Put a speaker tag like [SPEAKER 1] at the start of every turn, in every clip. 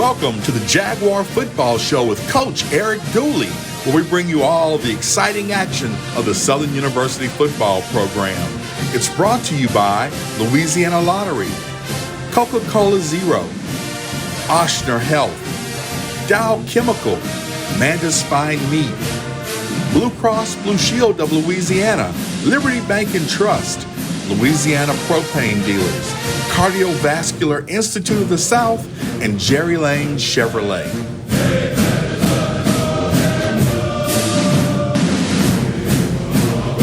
[SPEAKER 1] Welcome to the Jaguar Football Show with Coach Eric Dooley, where we bring you all the exciting action of the Southern University football program. It's brought to you by Louisiana Lottery, Coca-Cola Zero, Oshner Health, Dow Chemical, Manda's Fine Meat, Blue Cross Blue Shield of Louisiana, Liberty Bank and Trust, Louisiana Propane Dealers, Cardiovascular Institute of the South, and Jerry Lane Chevrolet.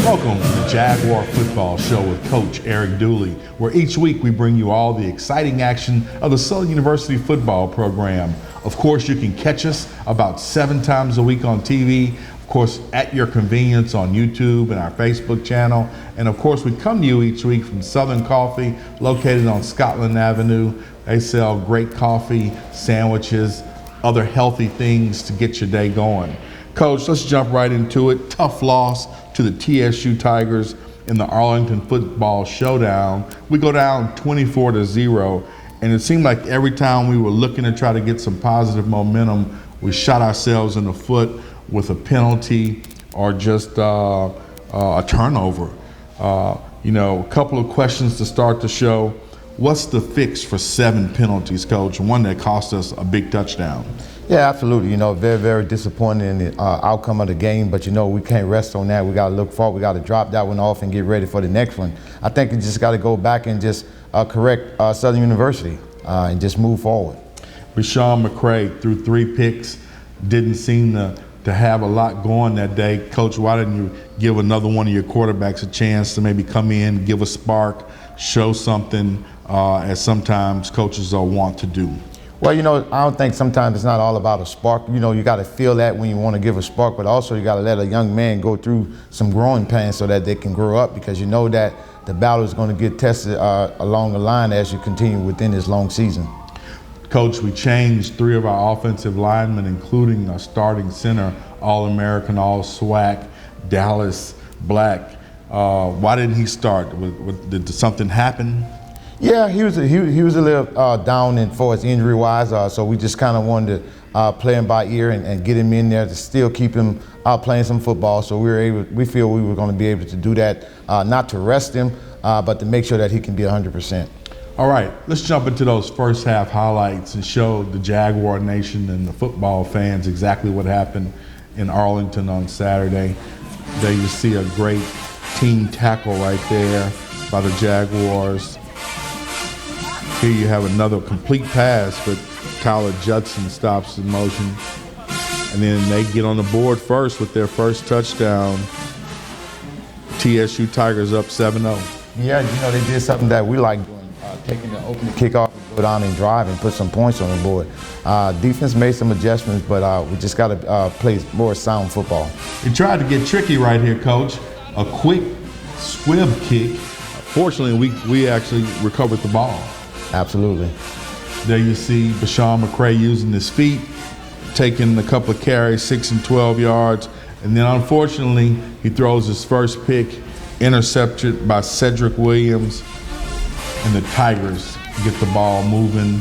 [SPEAKER 1] Welcome to the Jaguar Football Show with Coach Eric Dooley, where each week we bring you all the exciting action of the Southern University football program. Of course, you can catch us about 7 times a week on TV, of course, at your convenience on YouTube and our Facebook channel. And of course, we come to you each week from Southern Coffee, located on Scotland Avenue. They sell great coffee, sandwiches, other healthy things to get your day going. Coach, let's jump right into it. Tough loss to the TSU Tigers in the Arlington Football Showdown. We go down 24-0, and it seemed like every time we were looking to try to get some positive momentum, we shot ourselves in the foot with a penalty or just a turnover. A couple of questions to start the show. What's the fix for 7 penalties, Coach? One that cost us a big touchdown.
[SPEAKER 2] Yeah, absolutely. Very, very disappointing in the outcome of the game, but we can't rest on that. We got to look forward. We got to drop that one off and get ready for the next one. I think we just got to go back and just correct Southern University and just move forward.
[SPEAKER 1] Rashawn McCray threw 3 picks, didn't seem to have a lot going that day. Coach, why didn't you give another one of your quarterbacks a chance to maybe come in, give a spark, show something, as sometimes coaches want to do?
[SPEAKER 2] Well, I don't think sometimes it's not all about a spark. You got to feel that when you want to give a spark, but also you got to let a young man go through some growing pains so that they can grow up, because you know that the battle is going to get tested along the line as you continue within this long season.
[SPEAKER 1] Coach, we changed 3 of our offensive linemen, including a starting center, All-American, All-SWAC, Dallas Black. Why didn't he start? Did something happen?
[SPEAKER 2] Yeah, he was a little down as far as injury-wise, so we just kind of wanted to play him by ear and get him in there to still keep him playing some football. So we feel we were going to be able to do that, not to rest him, but to make sure that he can be 100%.
[SPEAKER 1] All right, let's jump into those first half highlights and show the Jaguar Nation and the football fans exactly what happened in Arlington on Saturday. There you see a great team tackle right there by the Jaguars. Here you have another complete pass, but Tyler Judson stops in motion. And then they get on the board first with their first touchdown. TSU Tigers up 7-0.
[SPEAKER 2] Yeah, they did something that we like doing, taking the opening kickoff, go down and drive and put some points on the board. Defense made some adjustments, but we just got to play more sound football.
[SPEAKER 1] He tried to get tricky right here, Coach. A quick squib kick. Fortunately, we actually recovered the ball.
[SPEAKER 2] Absolutely.
[SPEAKER 1] There you see Rashawn McCray using his feet, taking a couple of carries, 6 and 12 yards. And then unfortunately, he throws his first pick, intercepted by Cedric Williams, and the Tigers get the ball moving.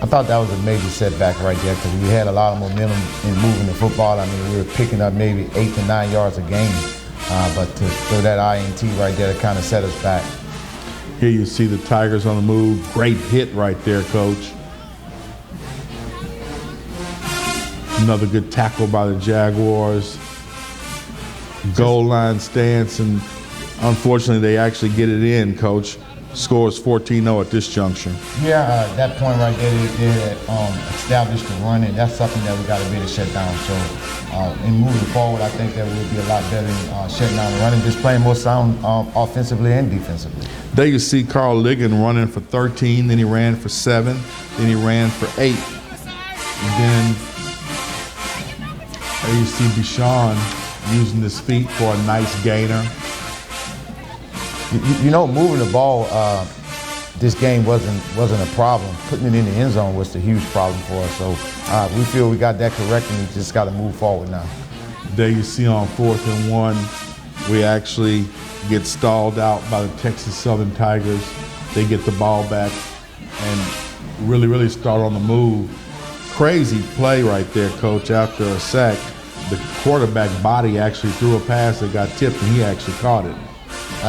[SPEAKER 2] I thought that was a major setback right there, because we had a lot of momentum in moving the football. I mean, we were picking up maybe 8 to 9 yards a game, but to throw that INT right there, it kind of set us back.
[SPEAKER 1] Here you see the Tigers on the move. Great hit right there, Coach. Another good tackle by the Jaguars. Goal line stance, and unfortunately they actually get it in, Coach. Scores 14-0 at this juncture.
[SPEAKER 2] Yeah, that point right there, they established the run, and that's something that we got to be able to shut down. So in moving forward, I think that we'll be a lot better in shutting down the run and just playing more sound offensively and defensively.
[SPEAKER 1] There you see Carl Ligon running for 13, then he ran for 7, then he ran for 8. And then there you see Deshaun using his feet for a nice gainer.
[SPEAKER 2] Moving the ball, this game wasn't a problem. Putting it in the end zone was the huge problem for us. So we feel we got that correct, and we just got to move forward now.
[SPEAKER 1] There you see on 4th and 1, we actually get stalled out by the Texas Southern Tigers. They get the ball back, and really start on the move. Crazy play right there, Coach. After a sack, the quarterback body actually threw a pass that got tipped, and he actually caught it.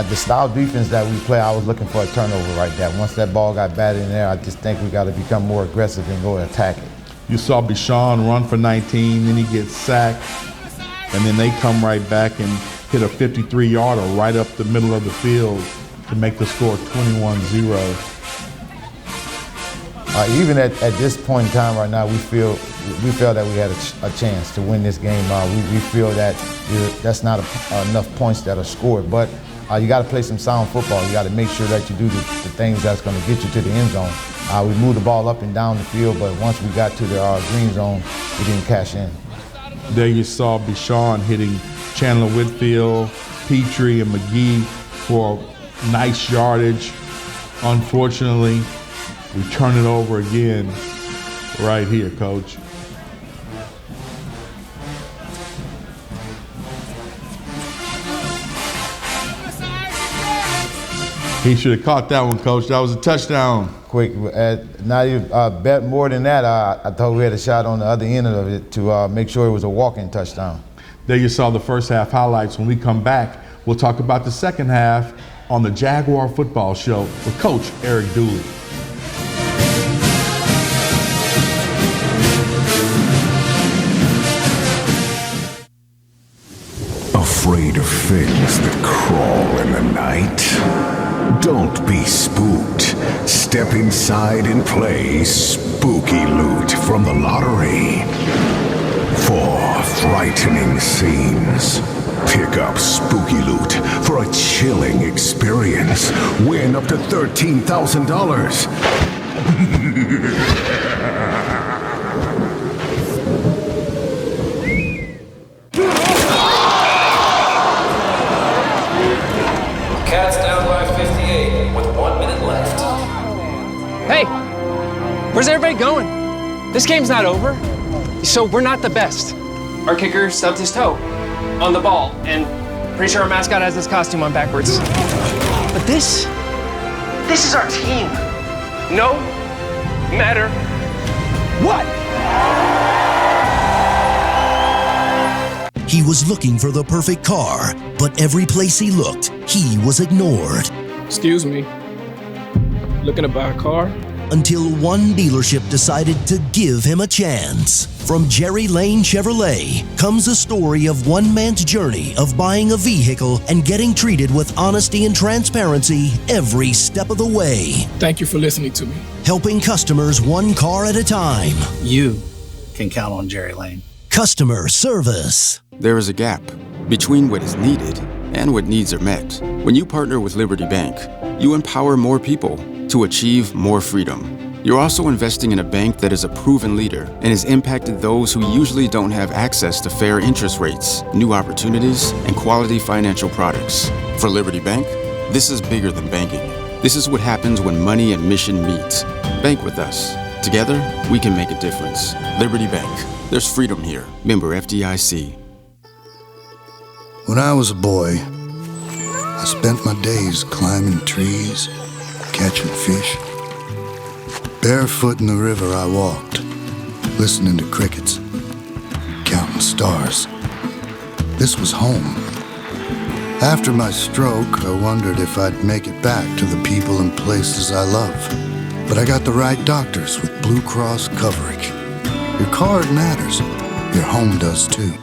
[SPEAKER 2] The style defense that we play, I was looking for a turnover right there. Once that ball got batted in there, I just think we got to become more aggressive and go attack it.
[SPEAKER 1] You saw Bichon run for 19, then he gets sacked, and then they come right back and hit a 53-yarder right up the middle of the field to make the score 21-0.
[SPEAKER 2] Even at this point in time right now, we feel that we had a chance to win this game. We feel that that's not enough points that are scored, but you got to play some sound football. You got to make sure that you do the things that's going to get you to the end zone. We moved the ball up and down the field, but once we got to the green zone, we didn't cash in.
[SPEAKER 1] There you saw Bichon hitting Chandler Whitfield, Petrie, and McGee for nice yardage. Unfortunately, we turn it over again right here, Coach. He should have caught that one, Coach. That was a touchdown.
[SPEAKER 2] Quick, not even bet more than that. I thought we had a shot on the other end of it to make sure it was a walk-in touchdown.
[SPEAKER 1] There you saw the first half highlights. When we come back, we'll talk about the second half on the Jaguar Football Show with Coach Eric Dooley.
[SPEAKER 3] Afraid of things that crawl in the night? Don't be spooked. Step inside and play Spooky Loot from the lottery. 4 frightening scenes. Pick up Spooky Loot for a chilling experience. Win up to $13,000.
[SPEAKER 4] Cats down by 58 with 1 minute left.
[SPEAKER 5] Hey, where's everybody going? This game's not over. So we're not the best. Our kicker stubbed his toe on the ball, and pretty sure our mascot has this costume on backwards. But this is our team. No matter what.
[SPEAKER 6] He was looking for the perfect car, but every place he looked, he was ignored.
[SPEAKER 7] Excuse me, looking to buy a car?
[SPEAKER 6] Until one dealership decided to give him a chance. From Jerry Lane Chevrolet comes a story of one man's journey of buying a vehicle and getting treated with honesty and transparency every step of the way.
[SPEAKER 7] Thank you for listening to me.
[SPEAKER 6] Helping customers one car at a time.
[SPEAKER 8] You can count on Jerry Lane.
[SPEAKER 6] Customer service.
[SPEAKER 9] There is a gap between what is needed and what needs are met. When you partner with Liberty Bank, you empower more people to achieve more freedom. You're also investing in a bank that is a proven leader and has impacted those who usually don't have access to fair interest rates, new opportunities, and quality financial products. For Liberty Bank, this is bigger than banking. This is what happens when money and mission meet. Bank with us. Together, we can make a difference. Liberty Bank. There's freedom here. Member FDIC.
[SPEAKER 10] When I was a boy, I spent my days climbing trees, catching fish. Barefoot in the river I walked, listening to crickets, counting stars. This was home. After my stroke, I wondered if I'd make it back to the people and places I love. But I got the right doctors with Blue Cross coverage. Your card matters. Your home does too.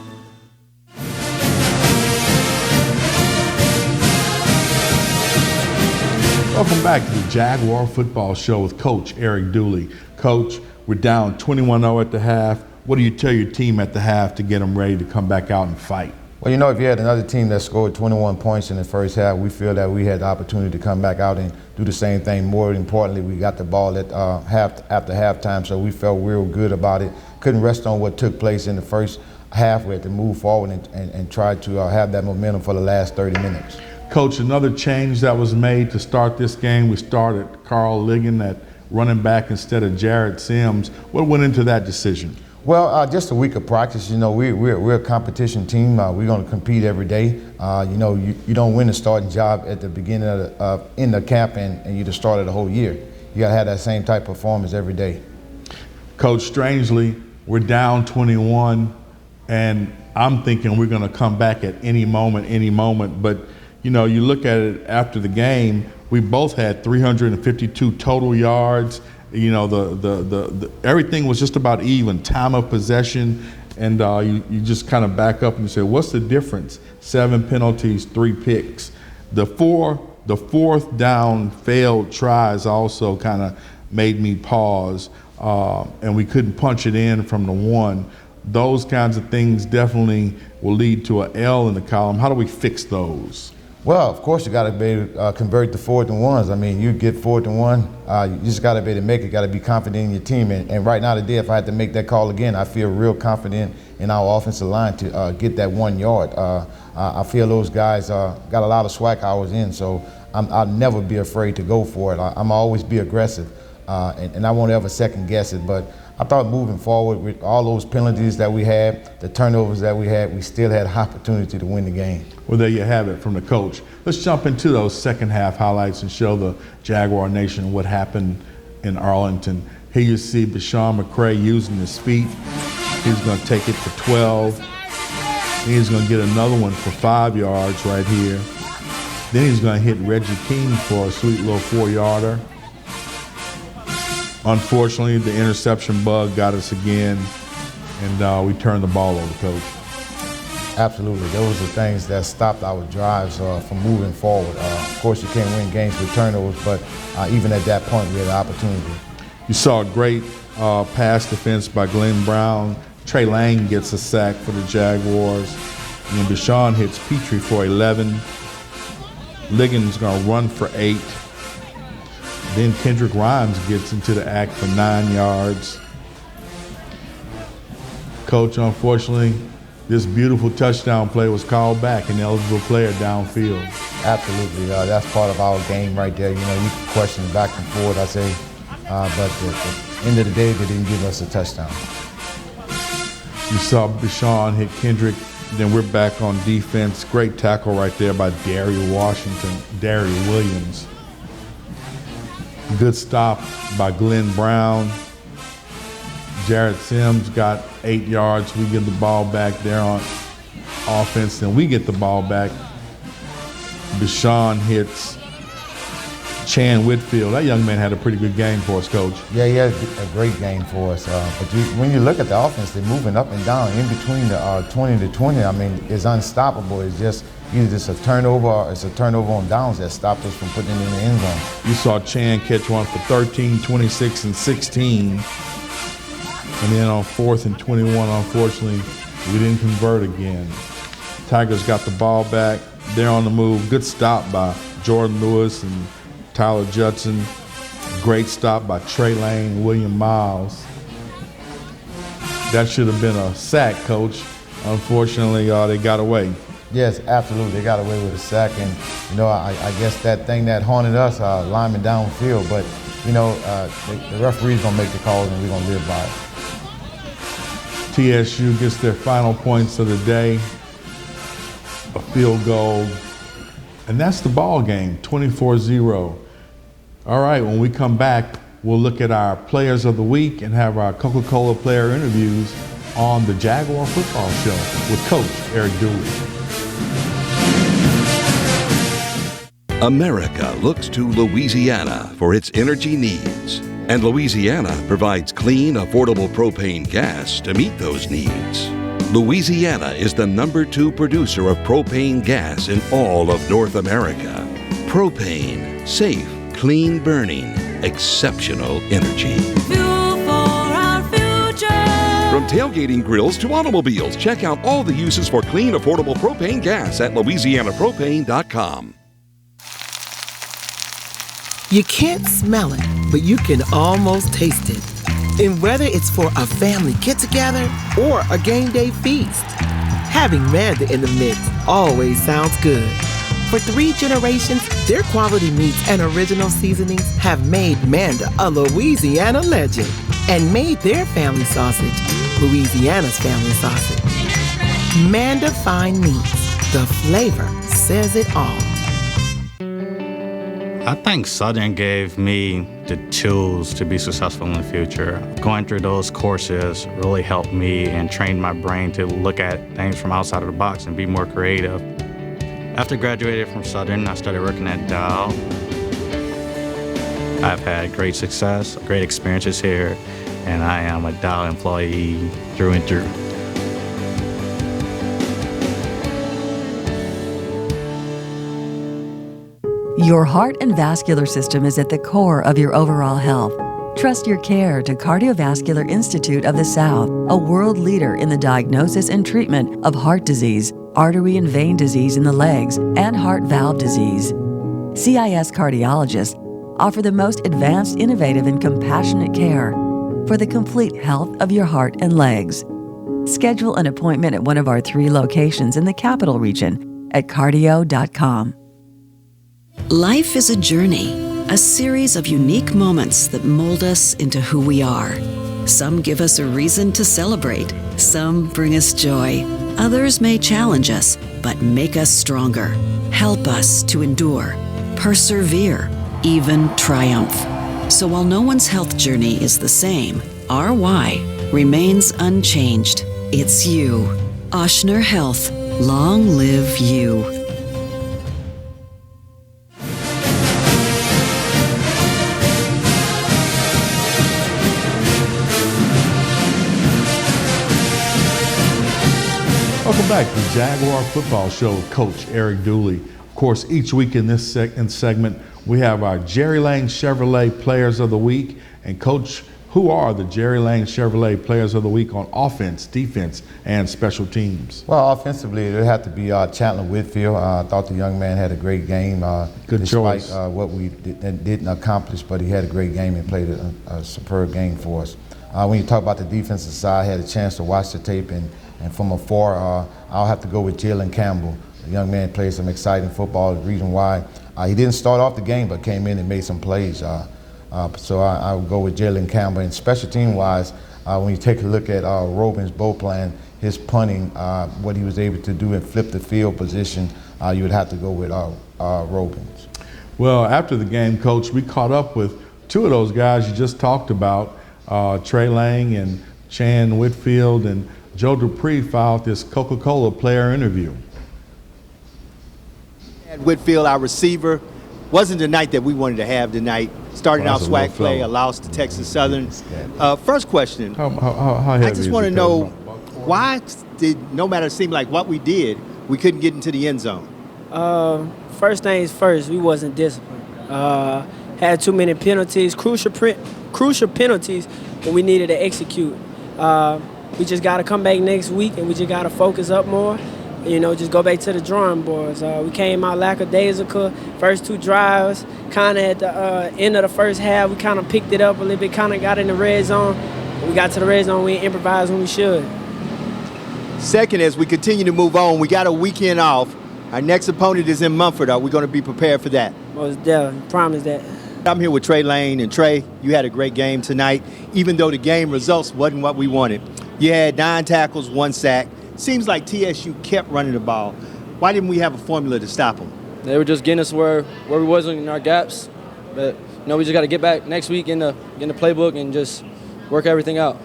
[SPEAKER 1] Welcome back to the Jaguar Football Show with Coach Eric Dooley. Coach, we're down 21-0 at the half. What do you tell your team at the half to get them ready to come back out and fight?
[SPEAKER 2] Well, you know, if you had another team that scored 21 points in the first half, we feel that we had the opportunity to come back out and do the same thing. More importantly, we got the ball at after halftime, so we felt real good about it. Couldn't rest on what took place in the first half. We had to move forward and try to have that momentum for the last 30 minutes.
[SPEAKER 1] Coach, another change that was made to start this game, we started Carl Ligon at running back instead of Jared Sims. What went into that decision?
[SPEAKER 2] Well, just a week of practice. You know, we're a competition team. We're going to compete every day. You know, you don't win a starting job at the beginning in the camp and you're the starter the whole year. you got to have that same type of performance every day.
[SPEAKER 1] Coach, strangely, we're down 21, and I'm thinking we're going to come back at any moment. But, you know, you look at it after the game, we both had 352 total yards. You know, the everything was just about even, time of possession, and you just kind of back up and you say, what's the difference? 7 penalties, 3 picks. The fourth down failed tries also kind of made me pause, and we couldn't punch it in from the 1. Those kinds of things definitely will lead to an L in the column. How do we fix those?
[SPEAKER 2] Well, of course, you got to be able to convert the 4th and 1s. I mean, you get 4th and 1, you just got to be able to make it. Got to be confident in your team. And right now today, if I had to make that call again, I feel real confident in our offensive line to get that 1 yard. I feel those guys got a lot of swag hours in, so I'll never be afraid to go for it. I'm always be aggressive, and I won't ever second guess it. But I thought moving forward with all those penalties that we had, the turnovers that we had, we still had an opportunity to win the game.
[SPEAKER 1] Well, there you have it from the coach. Let's jump into those second half highlights and show the Jaguar Nation what happened in Arlington. Here you see Deshaun McCray using his feet. He's going to take it for 12. He's going to get another one for 5 yards right here. Then he's going to hit Reggie King for a sweet little 4-yarder. Unfortunately, the interception bug got us again, and we turned the ball over, Coach.
[SPEAKER 2] Absolutely. Those are things that stopped our drives from moving forward. Of course, you can't win games with turnovers, but even at that point, we had an opportunity.
[SPEAKER 1] You saw a great pass defense by Glenn Brown. Trey Lang gets a sack for the Jaguars. And then Deshaun hits Petrie for 11. Ligon's going to run for 8. Then Kendrick Rhymes gets into the act for 9 yards. Coach, unfortunately, this beautiful touchdown play was called back, an eligible player downfield.
[SPEAKER 2] Absolutely. That's part of our game right there. You know, you can question back and forth, I say. But at the end of the day, they didn't give us a touchdown.
[SPEAKER 1] You saw Deshaun hit Kendrick. Then we're back on defense. Great tackle right there by Darry Williams. Good stop by Glenn Brown. Jared Sims got 8 yards. We get the ball back there on offense, and we get the ball back. Deshaun hits Chan Whitfield. That young man had a pretty good game for us, Coach.
[SPEAKER 2] Yeah, he had a great game for us. But when you look at the offense, they're moving up and down in between the 20 to 20. I mean, it's unstoppable. It's just either it's a turnover or it's a turnover on downs that stopped us from putting it in the end zone.
[SPEAKER 1] You saw Chan catch one for 13, 26, and 16. And then on 4th and 21, unfortunately, we didn't convert again. Tigers got the ball back. They're on the move. Good stop by Jordan Lewis and Tyler Judson. Great stop by Trey Lang, William Miles. That should have been a sack, Coach. Unfortunately, they got away.
[SPEAKER 2] Yes, absolutely. They got away with a sack. And, you know, I guess that thing that haunted us, lineman downfield. But, you know, the referee's going to make the calls and we're going to live by it.
[SPEAKER 1] TSU gets their final points of the day, a field goal, and that's the ball game, 24-0. All right, when we come back, we'll look at our players of the week and have our Coca-Cola player interviews on the Jaguar Football Show with Coach Eric Dooley.
[SPEAKER 11] America looks to Louisiana for its energy needs. And Louisiana provides clean, affordable propane gas to meet those needs. Louisiana is the #2 producer of propane gas in all of North America. Propane, safe, clean burning, exceptional energy.
[SPEAKER 12] Fuel for our future.
[SPEAKER 11] From tailgating grills to automobiles, check out all the uses for clean, affordable propane gas at LouisianaPropane.com.
[SPEAKER 13] You can't smell it, but you can almost taste it. And whether it's for a family get-together or a game day feast, having Manda in the mix always sounds good. For 3 generations, their quality meats and original seasonings have made Manda a Louisiana legend and made their family sausage Louisiana's family sausage. Manda Fine Meats, the flavor says it all.
[SPEAKER 8] I think Southern gave me the tools to be successful in the future. Going through those courses really helped me and trained my brain to look at things from outside of the box and be more creative. After graduating from Southern, I started working at Dow. I've had great success, great experiences here, and I am a Dow employee through and through.
[SPEAKER 14] Your heart and vascular system is at the core of your overall health. Trust your care to Cardiovascular Institute of the South, a world leader in the diagnosis and treatment of heart disease, artery and vein disease in the legs, and heart valve disease. CIS cardiologists offer the most advanced, innovative, and compassionate care for the complete health of your heart and legs. Schedule an appointment at one of our 3 locations in the Capital Region at cardio.com.
[SPEAKER 15] Life is a journey, a series of unique moments that mold us into who we are. Some give us a reason to celebrate, some bring us joy, others may challenge us, but make us stronger, help us to endure, persevere, even triumph. So while no one's health journey is the same, our why remains unchanged. It's you. Ochsner Health. Long live you.
[SPEAKER 1] Welcome back to the Jaguar Football Show with Coach Eric Dooley. Of course, each week in this segment, we have our Jerry Lane Chevrolet Players of the Week. And Coach, who are the Jerry Lane Chevrolet Players of the Week on offense, defense, and special teams?
[SPEAKER 2] Well, offensively, it would have to be Chandler Whitfield. I thought the young man had a great game.
[SPEAKER 1] Good
[SPEAKER 2] despite
[SPEAKER 1] choice.
[SPEAKER 2] What we didn't accomplish, but he had a great game and played a superb game for us. When you talk about the defensive side, I had a chance to watch the tape, and from afar, I'll have to go with Jaylen Campbell. The young man played some exciting football. The reason why he didn't start off the game, but came in and made some plays. So I would go with Jaylen Campbell. And special team-wise, when you take a look at Robin's bowl plan, his punting, what he was able to do and flip the field position, you would have to go with Robins.
[SPEAKER 1] Well, after the game, Coach, we caught up with 2 of those guys you just talked about, Trey Lang and Chan Whitfield, and Joe Dupree filed this Coca-Cola player interview.
[SPEAKER 16] And Whitfield, our receiver, wasn't the night that we wanted to have tonight. Started out swag play, a loss to Texas Southern. First question,
[SPEAKER 1] how heavy
[SPEAKER 16] I just want to know why did, no matter it seemed like what we did, we couldn't get into the end zone?
[SPEAKER 7] First things first, we wasn't disciplined. Had too many penalties, crucial penalties when we needed to execute. We just got to come back next week, and we just got to focus up more. Just go back to the drawing boards. We came out lackadaisical. First 2 drives, kind of at the end of the first half, we kind of picked it up a little bit, kind of got in the red zone. When we got to the red zone, we improvised when we should.
[SPEAKER 16] Second, as we continue to move on, we got a weekend off. Our next opponent is in Mumford. Are we going to be prepared for that?
[SPEAKER 7] Most definitely. Promise that.
[SPEAKER 16] I'm here with Trey Lane. And Trey, you had a great game tonight, even though the game results wasn't what we wanted. You had 9 tackles, 1 sack. Seems like TSU kept running the ball. Why didn't we have a formula to stop them?
[SPEAKER 17] They were just getting us where we wasn't in our gaps. But, we just got to get back next week in the playbook and just work everything out.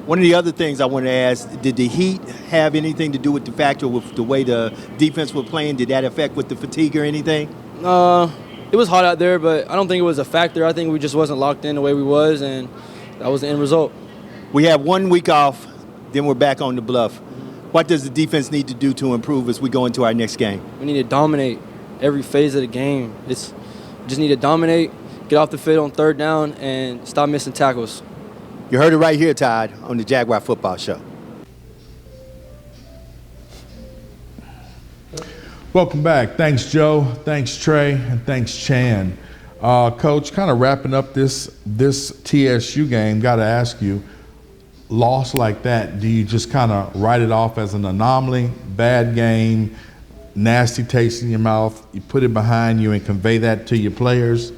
[SPEAKER 16] One of the other things I want to ask, did the heat have anything to do with the factor with the way the defense was playing? Did that affect with the fatigue or anything?
[SPEAKER 17] It was hot out there, but I don't think it was a factor. I think we just wasn't locked in the way we was, and that was the end result.
[SPEAKER 16] We have 1 week off, then we're back on the bluff. What does the defense need to do to improve as we go into our next game?
[SPEAKER 17] We need to dominate every phase of the game. Just need to dominate, get off the field on 3rd down, and stop missing tackles.
[SPEAKER 16] You heard it right here, Todd, on the Jaguar Football Show.
[SPEAKER 1] Welcome back. Thanks, Joe. Thanks, Trey. And thanks, Chan. Coach, kind of wrapping up this TSU game, got to ask you, loss like that, do you just kind of write it off as an anomaly, bad game, nasty taste in your mouth, you put it behind you and convey that to your players?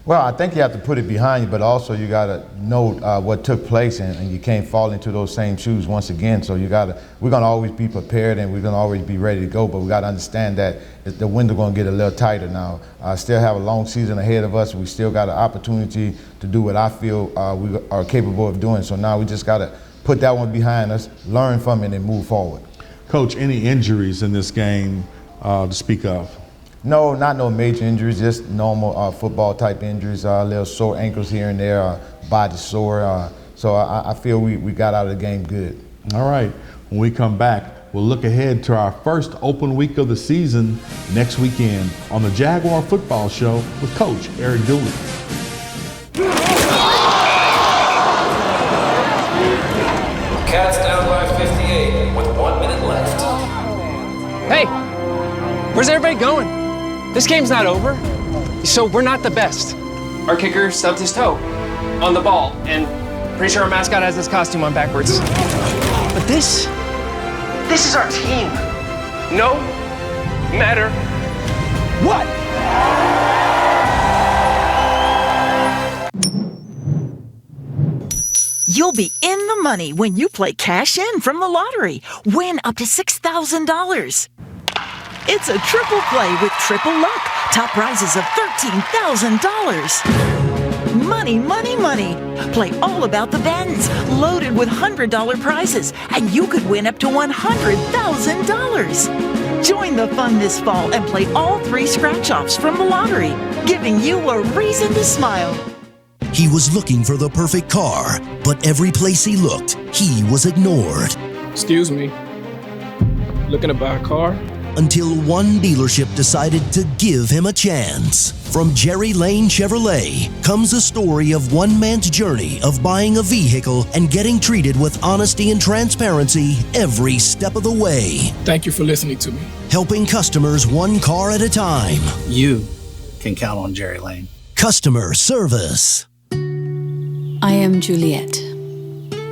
[SPEAKER 2] Well, I think you have to put it behind you, but also you got to know what took place, and you can't fall into those same shoes once again. So we're going to always be prepared, and we're going to always be ready to go, but we got to understand that the window going to get a little tighter now. Still have a long season ahead of us. We still got an opportunity to do what I feel we are capable of doing. So now we just got to put that one behind us, learn from it, and move forward.
[SPEAKER 1] Coach, any injuries in this game to speak of?
[SPEAKER 2] No, not no major injuries, just normal football type injuries, little sore ankles here and there, body sore. So I feel we got out of the game good.
[SPEAKER 1] All right, when we come back, we'll look ahead to our first open week of the season next weekend on the Jaguar Football Show with Coach Eric Dooley.
[SPEAKER 4] Cats down by 58 with 1 minute left.
[SPEAKER 5] Hey, where's everybody going? This game's not over, so we're not the best. Our kicker stubbed his toe on the ball, and pretty sure our mascot has his costume on backwards. But this is our team. No matter what.
[SPEAKER 18] You'll be in the money when you play Cash In from the lottery. Win up to $6,000. It's a triple play with triple luck. Top prizes of $13,000. Money, money, money. Play all about the Benz, loaded with $100 prizes, and you could win up to $100,000. Join the fun this fall and play all 3 scratch-offs from the lottery, giving you a reason to smile.
[SPEAKER 6] He was looking for the perfect car, but every place he looked, he was ignored.
[SPEAKER 19] Excuse me. Looking to buy a car?
[SPEAKER 6] Until one dealership decided to give him a chance. From Jerry Lane Chevrolet comes a story of one man's journey of buying a vehicle and getting treated with honesty and transparency every step of the way.
[SPEAKER 19] Thank you for listening to me.
[SPEAKER 6] Helping customers one car at a time.
[SPEAKER 20] You can count on Jerry Lane.
[SPEAKER 6] Customer service.
[SPEAKER 21] I am Juliet,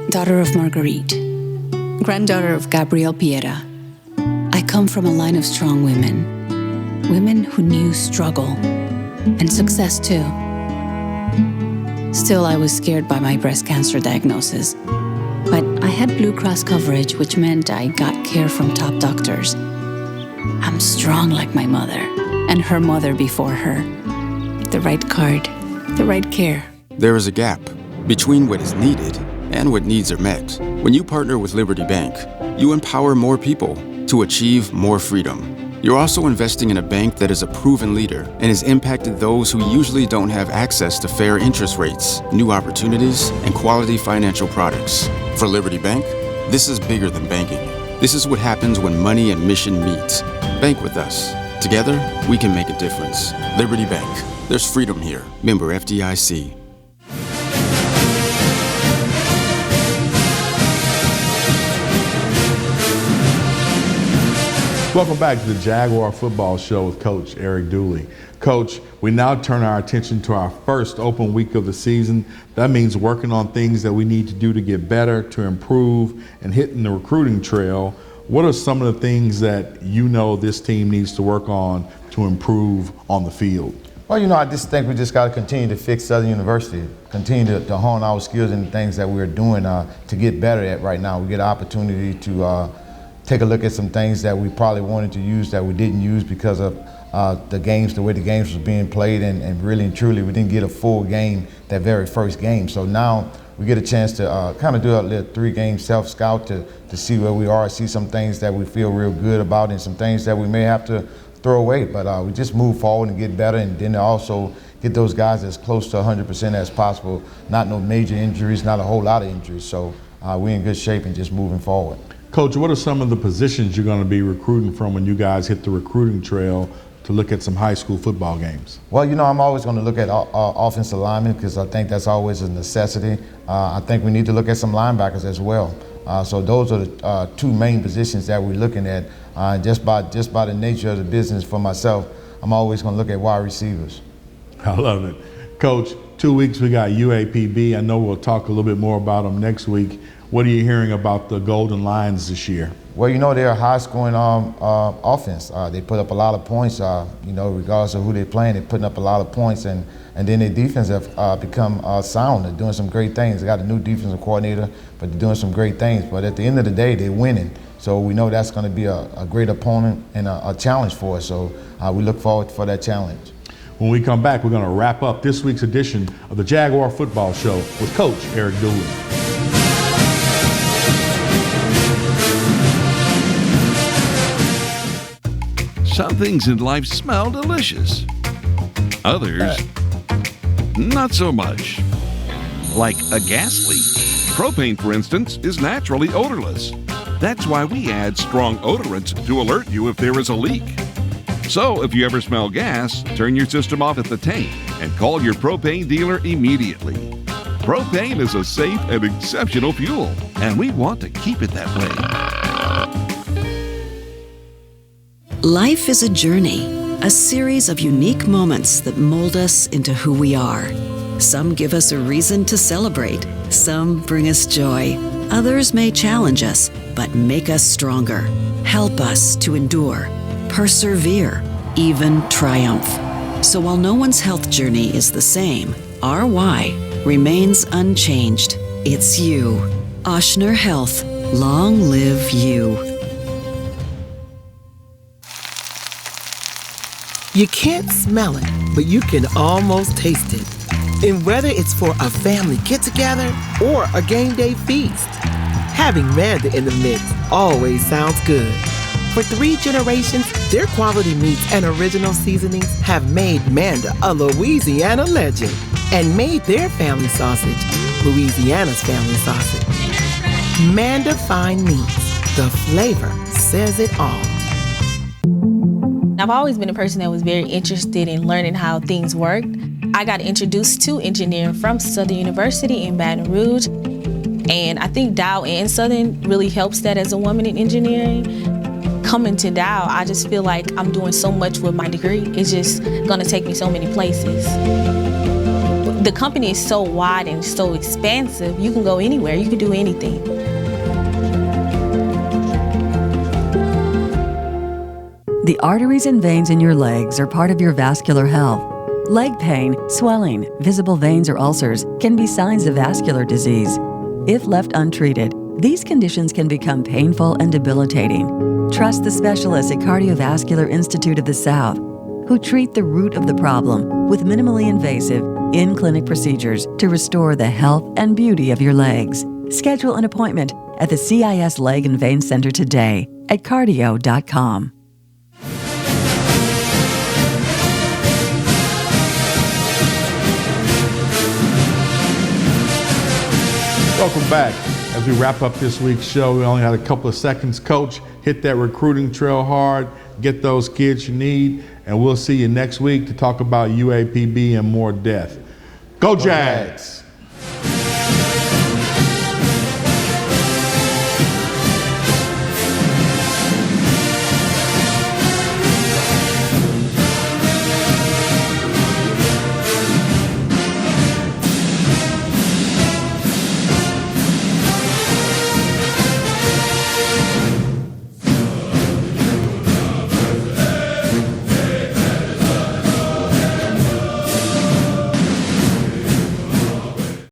[SPEAKER 21] daughter of Marguerite, granddaughter of Gabriel Piera. I come from a line of strong women who knew struggle and success too. Still, I was scared by my breast cancer diagnosis, but I had Blue Cross coverage, which meant I got care from top doctors. I'm strong like my mother and her mother before her. The right card, the right care.
[SPEAKER 9] There is a gap between what is needed and what needs are met. When you partner with Liberty Bank, you empower more people to achieve more freedom. You're also investing in a bank that is a proven leader and has impacted those who usually don't have access to fair interest rates, new opportunities, and quality financial products. For Liberty Bank, this is bigger than banking. This is what happens when money and mission meet. Bank with us. Together, we can make a difference. Liberty Bank. There's freedom here. Member FDIC.
[SPEAKER 1] Welcome back to the Jaguar Football Show with Coach Eric Dooley. Coach, we now turn our attention to our first open week of the season. That means working on things that we need to do to get better, to improve, and hitting the recruiting trail. What are some of the things that you know this team needs to work on to improve on the field?
[SPEAKER 2] Well, I just think we just got to continue to fix Southern University, continue to hone our skills in the things that we're doing to get better at right now. We get an opportunity to take a look at some things that we probably wanted to use that we didn't use because of the way the games was being played, and really and truly we didn't get a full game that very first game. So now we get a chance to kind of do a little 3-game self-scout to see where we are, see some things that we feel real good about and some things that we may have to throw away. But we just move forward and get better, and then also get those guys as close to 100% as possible. Not no major injuries, not a whole lot of injuries. So we're in good shape and just moving forward.
[SPEAKER 1] Coach, what are some of the positions you're going to be recruiting from when you guys hit the recruiting trail to look at some high school football games?
[SPEAKER 2] Well, I'm always going to look at offensive linemen because I think that's always a necessity. I think we need to look at some linebackers as well. So those are the 2 main positions that we're looking at. Just by the nature of the business for myself, I'm always going to look at wide receivers.
[SPEAKER 1] I love it. Coach, 2 weeks we got UAPB. I know we'll talk a little bit more about them next week. What are you hearing about the Golden Lions this year?
[SPEAKER 2] Well, you know, they're a high-scoring offense. They put up a lot of points, you know, regardless of who they're playing. They're putting up a lot of points, and then their defense have become sound. They're doing some great things. They got a new defensive coordinator, but they're doing some great things. But at the end of the day, they're winning. So we know that's going to be a great opponent and a challenge for us. So we look forward for that challenge.
[SPEAKER 1] When we come back, we're going to wrap up this week's edition of the Jaguar Football Show with Coach Eric Dooley.
[SPEAKER 11] Some things in life smell delicious. Others, not so much. Like a gas leak. Propane, for instance, is naturally odorless. That's why we add strong odorants to alert you if there is a leak. So if you ever smell gas, turn your system off at the tank and call your propane dealer immediately. Propane is a safe and exceptional fuel, and we want to keep it that way.
[SPEAKER 15] Life is a journey, a series of unique moments that mold us into who we are. Some give us a reason to celebrate, some bring us joy, others may challenge us, but make us stronger, help us to endure, persevere, even triumph. So while no one's health journey is the same, our why remains unchanged. It's you. Oshner Health. Long live you.
[SPEAKER 13] You can't smell it, but you can almost taste it. And whether it's for a family get-together or a game day feast, having Manda in the mix always sounds good. For 3 generations, their quality meats and original seasonings have made Manda a Louisiana legend and made their family sausage Louisiana's family sausage. Manda Fine Meats. The flavor says it all.
[SPEAKER 3] I've always been a person that was very interested in learning how things worked. I got introduced to engineering from Southern University in Baton Rouge, and I think Dow and Southern really helps that as a woman in engineering. Coming to Dow, I just feel like I'm doing so much with my degree. It's just gonna take me so many places. The company is so wide and so expansive, you can go anywhere, you can do anything.
[SPEAKER 14] The arteries and veins in your legs are part of your vascular health. Leg pain, swelling, visible veins or ulcers can be signs of vascular disease. If left untreated, these conditions can become painful and debilitating. Trust the specialists at Cardiovascular Institute of the South, who treat the root of the problem with minimally invasive, in-clinic procedures to restore the health and beauty of your legs. Schedule an appointment at the CIS Leg and Vein Center today at cardio.com.
[SPEAKER 1] Welcome back. As we wrap up this week's show, we only had a couple of seconds. Coach, hit that recruiting trail hard, get those kids you need, and we'll see you next week to talk about UAPB and more depth. Go Jags!